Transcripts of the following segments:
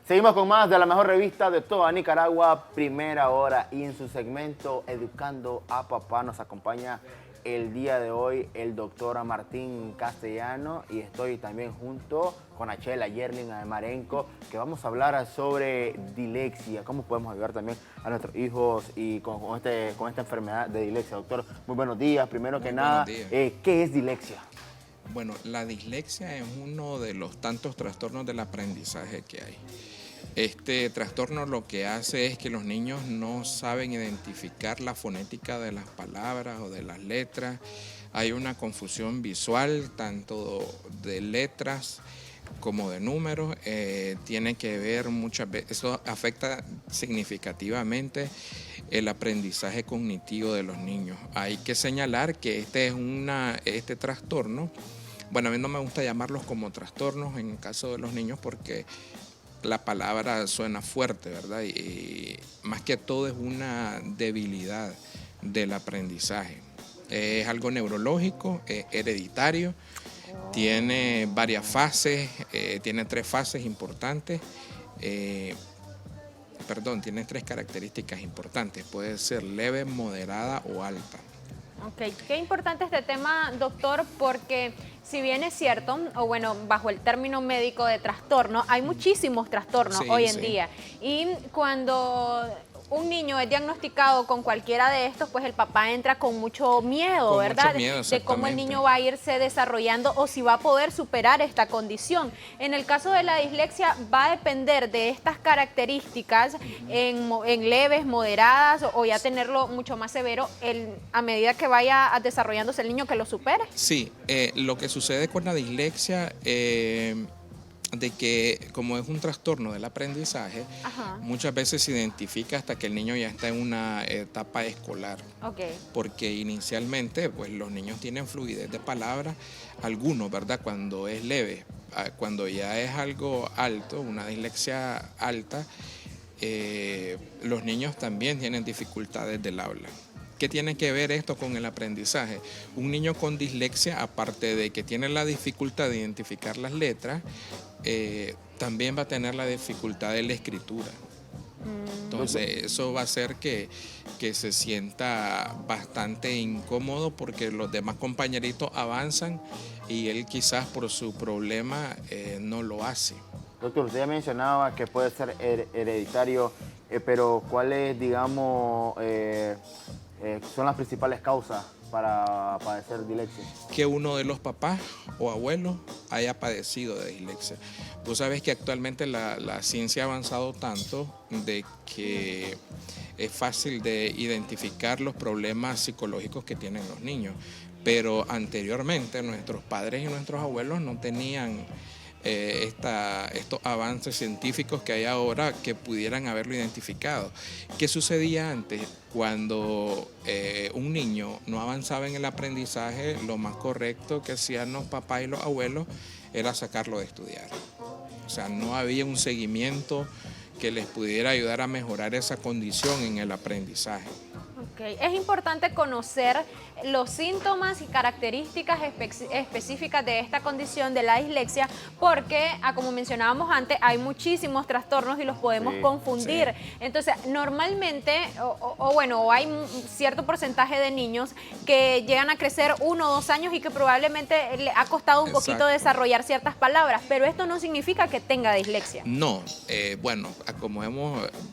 Seguimos con más de la mejor revista de toda Nicaragua, Primera Hora, y en su segmento Educando a Papá nos acompaña el día de hoy el doctor Martín Castellano, y estoy también junto con Achela Yerlin Marenco, que vamos a hablar sobre dislexia, cómo podemos ayudar también a nuestros hijos y con esta enfermedad de dislexia. Doctor, muy buenos días. Primero que nada, ¿qué es dislexia? Bueno, la dislexia es uno de los tantos trastornos del aprendizaje que hay. Este trastorno lo que hace es que los niños no saben identificar la fonética de las palabras o de las letras. Hay una confusión visual, tanto de letras como de números. Tiene que ver muchas veces, eso afecta significativamente el aprendizaje cognitivo de los niños. Hay que señalar que este trastorno, bueno, a mí no me gusta llamarlos como trastornos en el caso de los niños porque la palabra suena fuerte, ¿verdad? Y más que todo es una debilidad del aprendizaje. Es algo neurológico, hereditario, tiene varias fases, tiene 3 fases importantes, tiene 3 características importantes, puede ser leve, moderada o alta. Ok, qué importante este tema, doctor, porque si bien es cierto, o bueno, bajo el término médico de trastorno, hay muchísimos trastornos hoy en día. Y cuando un niño es diagnosticado con cualquiera de estos, pues el papá entra con mucho miedo, ¿verdad? Mucho miedo, de cómo el niño va a irse desarrollando o si va a poder superar esta condición. En el caso de la dislexia va a depender de estas características en leves, moderadas o ya tenerlo mucho más severo a medida que vaya desarrollándose el niño, que lo supere. Sí, lo que sucede con la dislexia de que como es un trastorno del aprendizaje, muchas veces se identifica hasta que el niño ya está en una etapa escolar. Porque inicialmente pues los niños tienen fluidez de palabras, algunos, ¿verdad? Cuando es leve, cuando ya es algo alto, una dislexia alta, los niños también tienen dificultades del habla. ¿Qué tiene que ver esto con el aprendizaje? Un niño con dislexia, aparte de que tiene la dificultad de identificar las letras, también va a tener la dificultad de la escritura. Entonces eso va a hacer que se sienta bastante incómodo porque los demás compañeritos avanzan y él quizás por su problema no lo hace. Doctor, usted ya mencionaba que puede ser hereditario, pero ¿cuáles, digamos, son las principales causas para padecer dislexia? Que uno de los papás o abuelos haya padecido de dislexia. Tú sabes que actualmente la ciencia ha avanzado tanto de que es fácil de identificar los problemas psicológicos que tienen los niños, pero anteriormente nuestros padres y nuestros abuelos no tenían estos avances científicos que hay ahora que pudieran haberlo identificado. ¿Qué sucedía antes? Cuando un niño no avanzaba en el aprendizaje, lo más correcto que hacían los papás y los abuelos era sacarlo de estudiar. O sea, no había un seguimiento que les pudiera ayudar a mejorar esa condición en el aprendizaje. Es importante conocer los síntomas y características específicas de esta condición de la dislexia porque, como mencionábamos antes, hay muchísimos trastornos y los podemos confundir. Entonces, normalmente, hay cierto porcentaje de niños que llegan a crecer 1 o 2 años y que probablemente le ha costado un poquito desarrollar ciertas palabras, pero esto no significa que tenga dislexia. No, como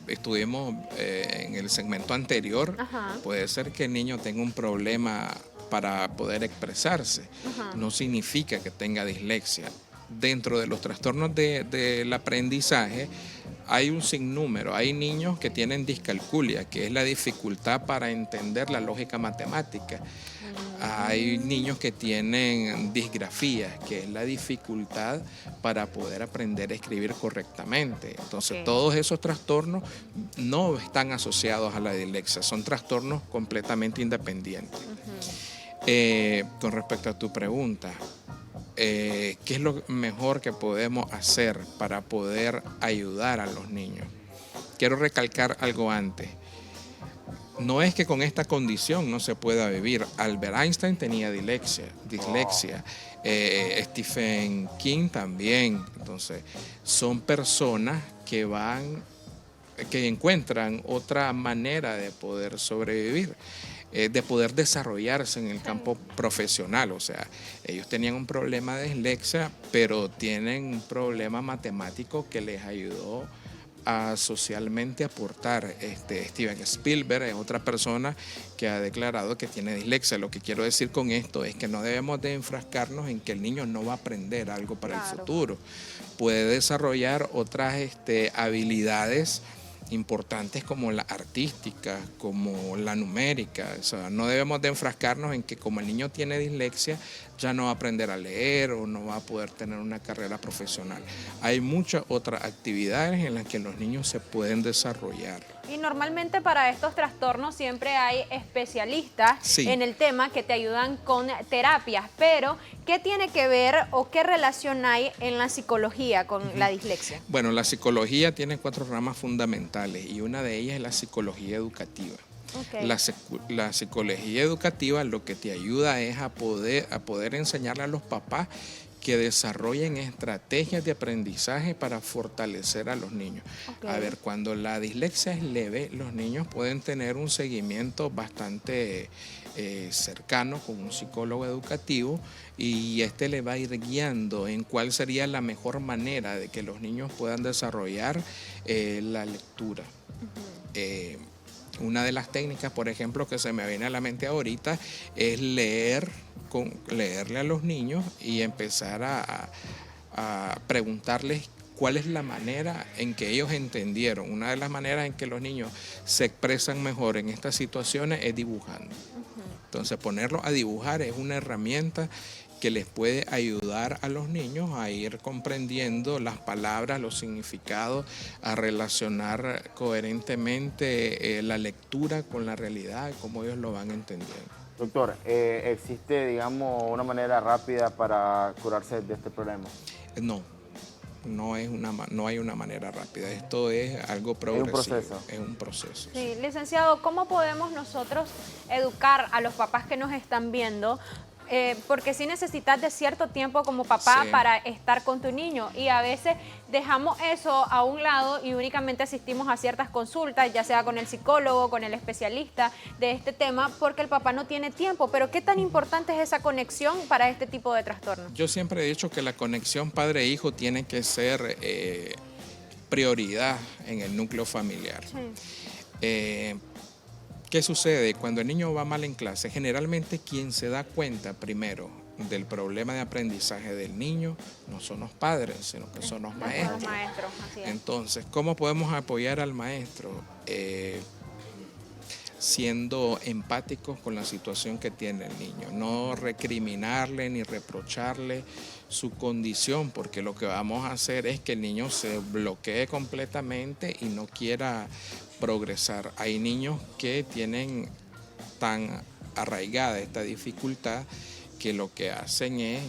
estuvimos en el segmento anterior, puede ser que el niño tenga un problema para poder expresarse. No significa que tenga dislexia. Dentro de los trastornos del aprendizaje hay un sinnúmero. Hay niños que tienen discalculia, que es la dificultad para entender la lógica matemática. Hay niños que tienen disgrafía, que es la dificultad para poder aprender a escribir correctamente. Entonces, todos esos trastornos no están asociados a la dislexia, son trastornos completamente independientes. Con respecto a tu pregunta, ¿qué es lo mejor que podemos hacer para poder ayudar a los niños? Quiero recalcar algo antes. No es que con esta condición no se pueda vivir. Albert Einstein tenía dislexia. Stephen King también. Entonces, son personas que encuentran otra manera de poder sobrevivir, de poder desarrollarse en el campo profesional. O sea, ellos tenían un problema de dislexia, pero tienen un problema matemático que les ayudó a socialmente aportar. Steven Spielberg es otra persona que ha declarado que tiene dislexia. Lo que quiero decir con esto es que no debemos de enfrascarnos en que el niño no va a aprender algo para el futuro. Puede desarrollar otras habilidades importantes como la artística, como la numérica. O sea, no debemos de enfrascarnos en que como el niño tiene dislexia ya no va a aprender a leer o no va a poder tener una carrera profesional. Hay muchas otras actividades en las que los niños se pueden desarrollar. Y normalmente para estos trastornos siempre hay especialistas en el tema que te ayudan con terapias, pero ¿qué tiene que ver o qué relación hay en la psicología con la dislexia? Bueno, la psicología tiene 4 ramas fundamentales y una de ellas es la psicología educativa. Okay. La psicología educativa lo que te ayuda es a poder enseñarle a los papás que desarrollen estrategias de aprendizaje para fortalecer a los niños. Okay. A ver, cuando la dislexia es leve, los niños pueden tener un seguimiento bastante cercano con un psicólogo educativo y le va a ir guiando en cuál sería la mejor manera de que los niños puedan desarrollar la lectura. Una de las técnicas, por ejemplo, que se me viene a la mente ahorita es leerle a los niños y empezar a preguntarles cuál es la manera en que ellos entendieron. Una de las maneras en que los niños se expresan mejor en estas situaciones es dibujando. Entonces, ponerlos a dibujar es una herramienta que les puede ayudar a los niños a ir comprendiendo las palabras, los significados, a relacionar coherentemente la lectura con la realidad y cómo ellos lo van entendiendo. Doctor, ¿existe, digamos, una manera rápida para curarse de este problema? No hay una manera rápida. Esto es algo progresivo. Es un proceso. Sí, licenciado, ¿cómo podemos nosotros educar a los papás que nos están viendo? Porque sí necesitas de cierto tiempo como papá para estar con tu niño y a veces dejamos eso a un lado y únicamente asistimos a ciertas consultas, ya sea con el psicólogo, con el especialista de este tema, porque el papá no tiene tiempo. Pero ¿qué tan importante es esa conexión para este tipo de trastornos? Yo siempre he dicho que la conexión padre-hijo tiene que ser prioridad en el núcleo familiar. Sí. ¿Qué sucede? Cuando el niño va mal en clase, generalmente quien se da cuenta primero del problema de aprendizaje del niño no son los padres, sino que son los maestros. Así es. Entonces, ¿cómo podemos apoyar al maestro? Siendo empáticos con la situación que tiene el niño, no recriminarle ni reprocharle su condición, porque lo que vamos a hacer es que el niño se bloquee completamente y no quiera progresar. Hay niños que tienen tan arraigada esta dificultad que lo que hacen es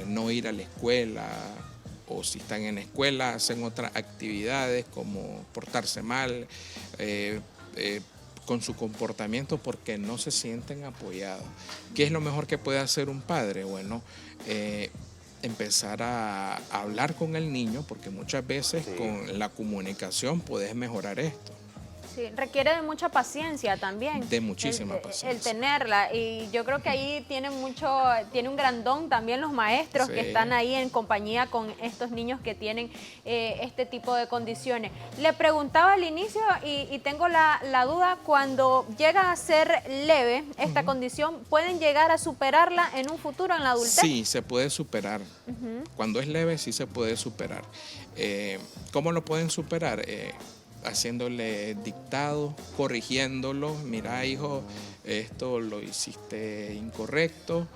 no ir a la escuela, o si están en la escuela hacen otras actividades como portarse mal, con su comportamiento porque no se sienten apoyados. ¿Qué es lo mejor que puede hacer un padre? Bueno, empezar a hablar con el niño, porque muchas veces con la comunicación puedes mejorar esto. Sí, requiere de mucha paciencia también. De muchísima paciencia. El tenerla. Y yo creo que ahí tiene un gran don también los maestros que están ahí en compañía con estos niños que tienen este tipo de condiciones. Le preguntaba al inicio y tengo la duda, cuando llega a ser leve esta condición, ¿pueden llegar a superarla en un futuro en la adultez? Sí, se puede superar. Cuando es leve sí se puede superar. ¿Cómo lo pueden superar? Haciéndole dictado, corrigiéndolo. Mira, hijo, esto lo hiciste incorrecto,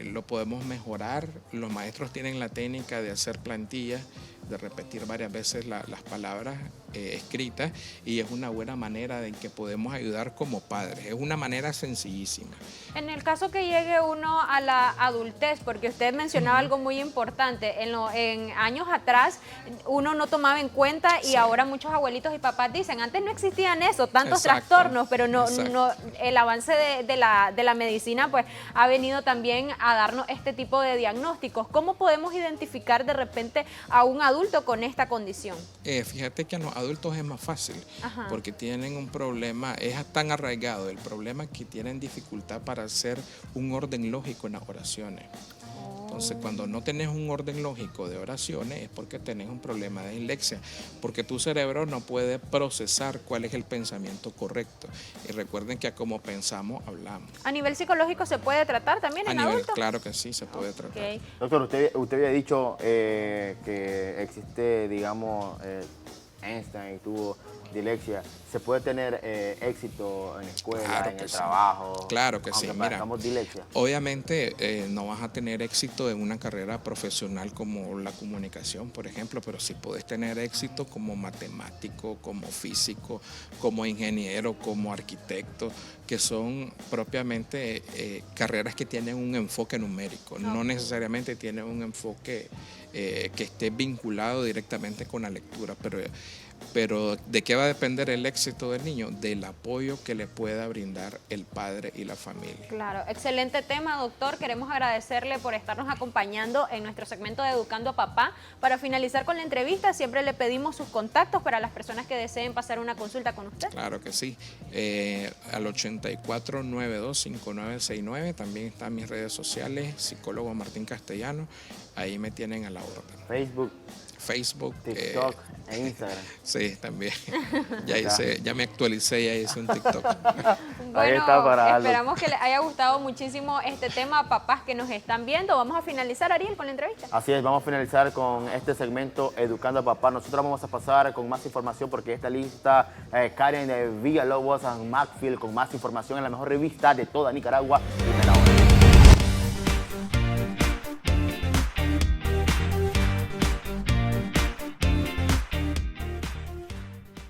lo podemos mejorar. Los maestros tienen la técnica de hacer plantillas, de repetir varias veces las palabras escritas y es una buena manera de que podemos ayudar como padres. Es una manera sencillísima. En el caso que llegue uno a la adultez, porque usted mencionaba algo muy importante, en años atrás uno no tomaba en cuenta y ahora muchos abuelitos y papás dicen, antes no existían eso, tantos trastornos, pero no, el avance de la medicina pues ha venido también a darnos este tipo de diagnósticos. ¿Cómo podemos identificar de repente a un adulto con esta condición? Fíjate que a los adultos es más fácil, porque tienen un problema, es tan arraigado el problema que tienen dificultad para hacer un orden lógico en las oraciones. Entonces, cuando no tenés un orden lógico de oraciones es porque tenés un problema de dislexia, porque tu cerebro no puede procesar cuál es el pensamiento correcto. Y recuerden que como pensamos, hablamos. ¿A nivel psicológico se puede tratar también en adultos? Claro que sí, se puede tratar. Doctor, usted había dicho que existe, digamos, Einstein tuvo dislexia. ¿Se puede tener éxito en la escuela, claro en el sí. trabajo? Claro que sí. Mira, dislexia. Obviamente no vas a tener éxito en una carrera profesional como la comunicación, por ejemplo, pero sí puedes tener éxito como matemático, como físico, como ingeniero, como arquitecto, que son propiamente carreras que tienen un enfoque numérico, no necesariamente tienen un enfoque que esté vinculado directamente con la lectura, pero ¿de qué va a depender el éxito del niño? Del apoyo que le pueda brindar el padre y la familia. Claro, excelente tema, doctor. Queremos agradecerle por estarnos acompañando en nuestro segmento de Educando a Papá. Para finalizar con la entrevista, siempre le pedimos sus contactos para las personas que deseen pasar una consulta con usted. Claro que sí. Al 84925969, también están mis redes sociales, psicólogo Martín Castellano, ahí me tienen a la orden. Facebook, TikTok e Instagram. Sí, también. Ya me actualicé, ya hice un TikTok. Bueno, esperamos que les haya gustado muchísimo este tema, papás que nos están viendo. Vamos a finalizar, Ariel, con la entrevista. Así es, vamos a finalizar con este segmento Educando a Papá. Nosotros vamos a pasar con más información porque esta lista Karen de Villalobos and Macfield con más información en la mejor revista de toda Nicaragua.